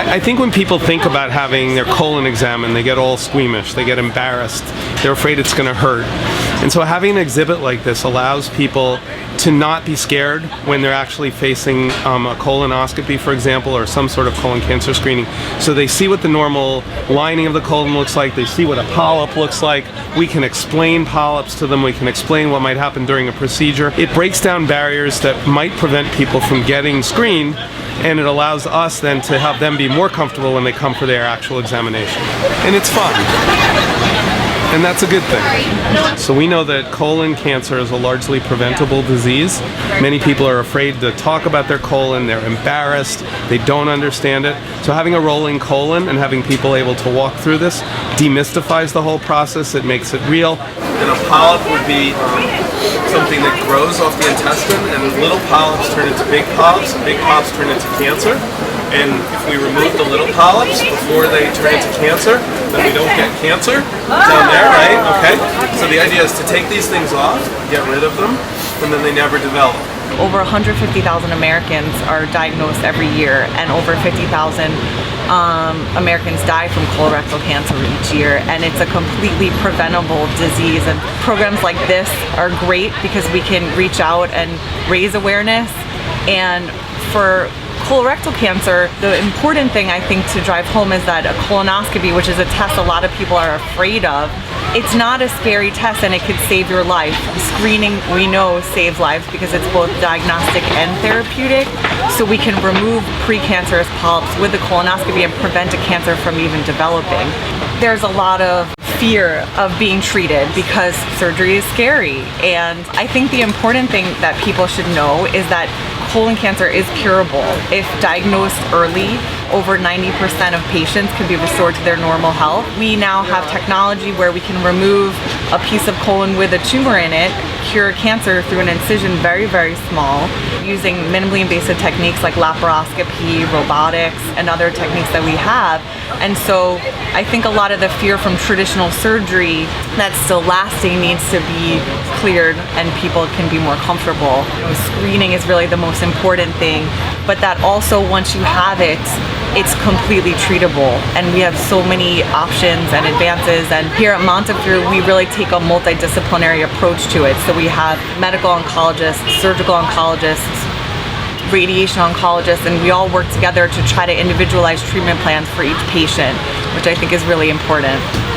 I think when people think about having their colon examined, they get all squeamish, they get embarrassed, they're afraid it's going to hurt. And so having an exhibit like this allows people to not be scared when they're actually facing a colonoscopy, for example, or some sort of colon cancer screening. So they see what the normal lining of the colon looks like, they see what a polyp looks like. We can explain polyps to them, we can explain what might happen during a procedure. It breaks down barriers that might prevent people from getting screened, and it allows us then to have them be more comfortable when they come for their actual examination. And it's fun. And that's a good thing. So we know that colon cancer is a largely preventable disease. Many people are afraid to talk about their colon, they're embarrassed, they don't understand it. So having a rolling colon and having people able to walk through this demystifies the whole process, it makes it real. And a polyp would be something that grows off the intestine, and little polyps turn into big polyps, and big polyps turn into cancer. And if we remove the little polyps before they turn into cancer, then we don't get cancer down there, right? Okay? So the idea is to take these things off, get rid of them, and then they never develop. Over 150,000 Americans are diagnosed every year, and over 50,000 Americans die from colorectal cancer each year, and it's a completely preventable disease. And programs like this are great because we can reach out and raise awareness. And for colorectal cancer, the important thing I think to drive home is that a colonoscopy, which is a test a lot of people are afraid of, it's not a scary test and it could save your life. Screening, we know, saves lives because it's both diagnostic and therapeutic. So we can remove precancerous polyps with the colonoscopy and prevent a cancer from even developing. There's a lot of fear of being treated because surgery is scary. And I think the important thing that people should know is that colon cancer is curable. If diagnosed early, over 90% of patients can be restored to their normal health. We now have technology where we can remove a piece of colon with a tumor in it, cure cancer through an incision very, very small, using minimally invasive techniques like laparoscopy, robotics, and other techniques that we have. And so I think a lot of the fear from traditional surgery that's still lasting needs to be cleared and people can be more comfortable. Screening is really the most important thing, but that also once you have it, it's completely treatable, and we have so many options and advances. And here at Montefiore, we really take a multidisciplinary approach to it. So we have medical oncologists, surgical oncologists, radiation oncologists, and we all work together to try to individualize treatment plans for each patient, which I think is really important.